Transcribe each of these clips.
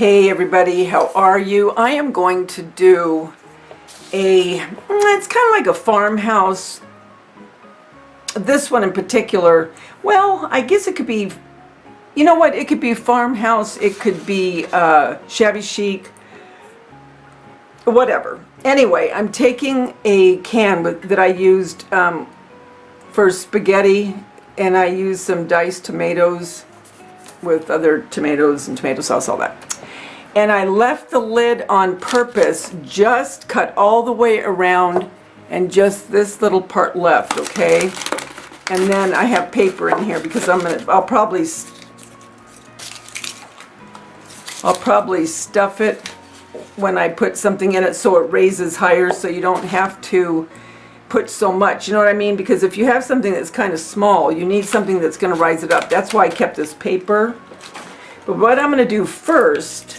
Hey everybody, how are you? I am going to do it's kind of like a farmhouse. This one in particular, well, I guess it could be, you know what, it could be farmhouse, it could be shabby chic, whatever. Anyway, I'm taking a can that I used for spaghetti, and I used some diced tomatoes with other tomatoes and tomato sauce, all that. And I left the lid on purpose, just cut all the way around and just this little part left, okay? And then I have paper in here because I'll probably stuff it when I put something in it so it raises higher, so you don't have to put so much, you know what I mean? Because if you have something that's kind of small, you need something that's going to rise it up. That's why I kept this paper. But what I'm going to do first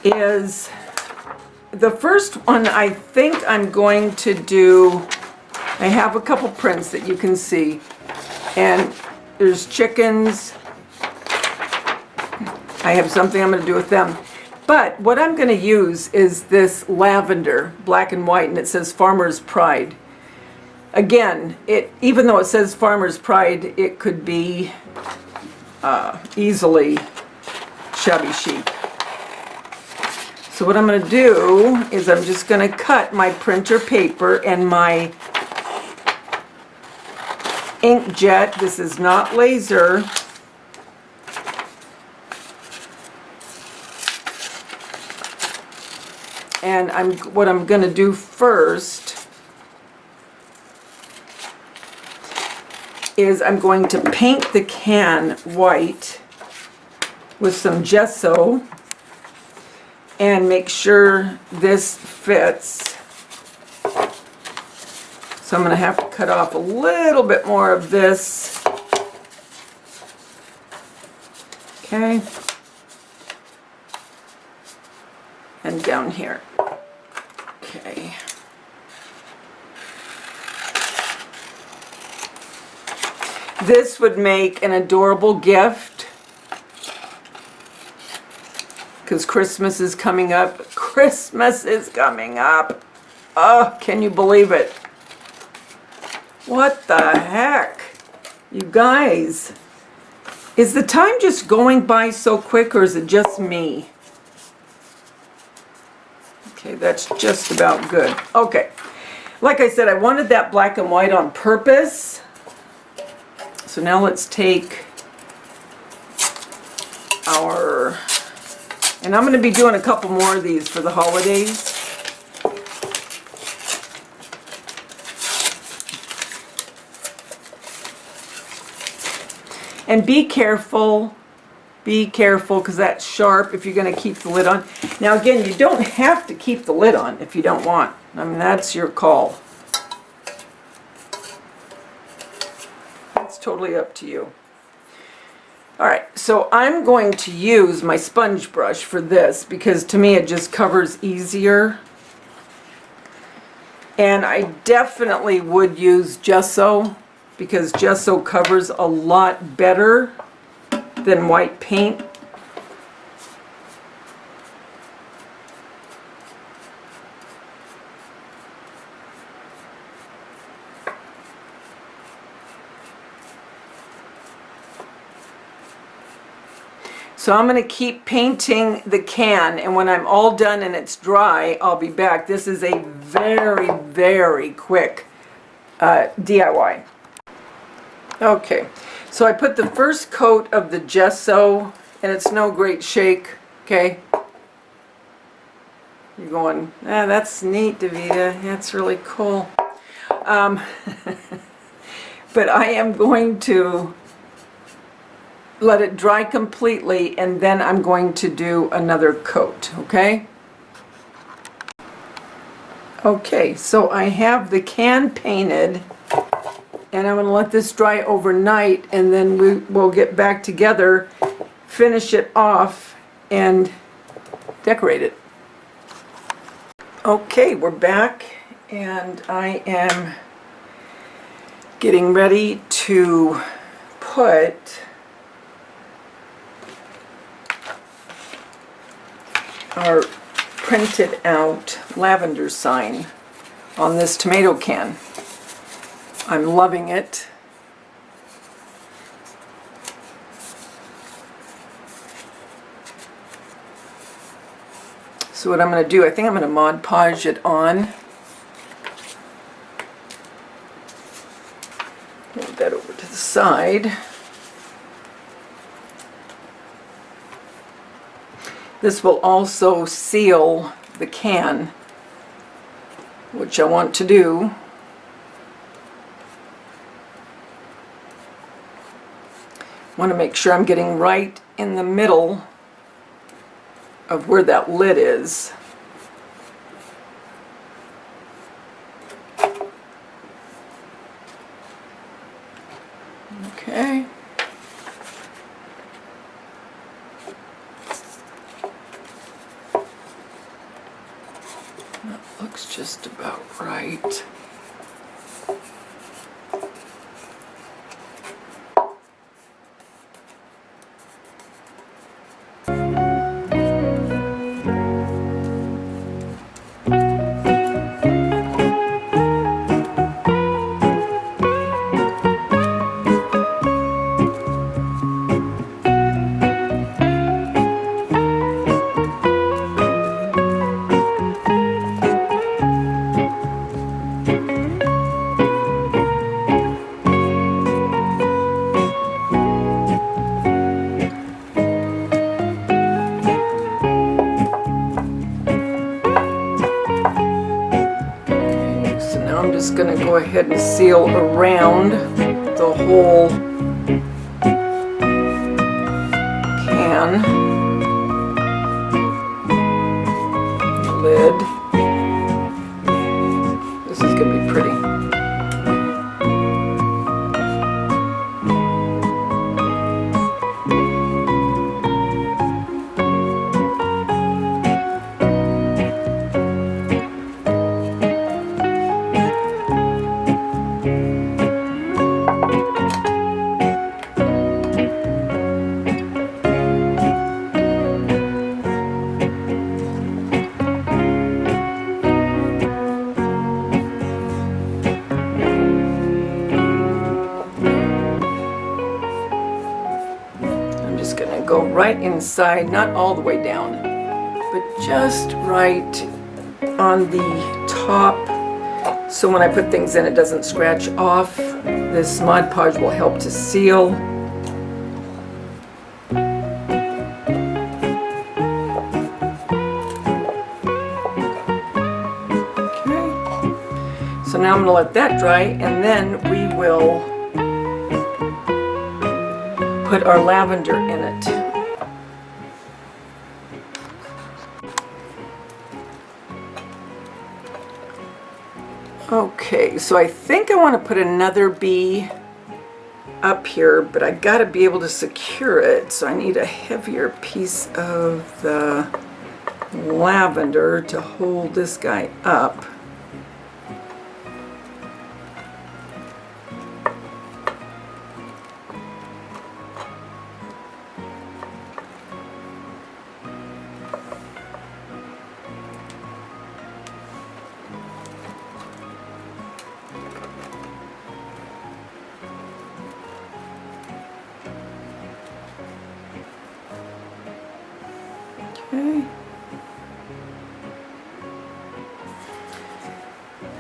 is, the first one I think I'm going to do, I have a couple prints that you can see, and there's chickens. I have something I'm going to do with them. But what I'm going to use is this lavender, black and white, and it says Farmer's Pride. Again, even though it says Farmer's Pride, it could be easily Shabby Chic. So what I'm going to do is I'm just going to cut my printer paper and my inkjet. This is not laser. And what I'm going to do first is I'm going to paint the can white with some gesso and make sure this fits. So I'm going to have to cut off a little bit more of this. Okay. And down here. Okay. This would make an adorable gift because Christmas is coming up. Christmas is coming up. Oh, can you believe it? What the heck? You guys, is the time just going by so quick, or is it just me? Okay, that's just about good. Okay, like I said, I wanted that black and white on purpose. So now let's take our, and I'm going to be doing a couple more of these for the holidays. And be careful because that's sharp if you're going to keep the lid on. Now again, you don't have to keep the lid on if you don't want. I mean, that's your call. It's totally up to you. Alright, so I'm going to use my sponge brush for this because to me it just covers easier. And I definitely would use gesso because gesso covers a lot better than white paint. So I'm going to keep painting the can, and when I'm all done and it's dry, I'll be back. This is a very, very quick DIY. Okay, so I put the first coat of the gesso, and it's no great shake, okay? You're going, ah, that's neat, Daveda. That's really cool. But I am going to let it dry completely, and then I'm going to do another coat, okay? Okay, so I have the can painted, and I'm going to let this dry overnight, and then we'll get back together, finish it off, and decorate it. Okay, we're back, and I am getting ready to put our printed out lavender sign on this tomato can. I'm loving it. So what I'm going to do, I think I'm going to Mod Podge it on. Move that over to the side. This will also seal the can, which I want to do. I want to make sure I'm getting right in the middle of where that lid is. Okay. That looks just about right. Going to go ahead and seal around the whole can, the lid. This is going to be pretty. Go right inside, not all the way down, but just right on the top, so when I put things in it doesn't scratch off. This Mod Podge will help to seal. Okay, so now I'm going to let that dry, and then we will put our lavender in it. Okay, so I think I want to put another bee up here, but I got to be able to secure it, so I need a heavier piece of the lavender to hold this guy up. Okay.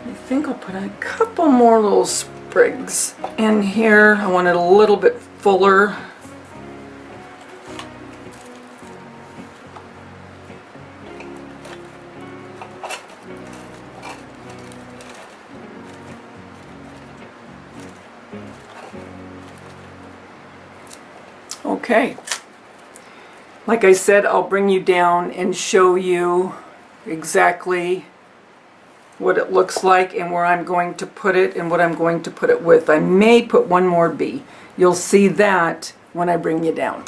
I think I'll put a couple more little sprigs in here. I want it a little bit fuller. Okay. Like I said, I'll bring you down and show you exactly what it looks like and where I'm going to put it and what I'm going to put it with. I may put one more bee. You'll see that when I bring you down.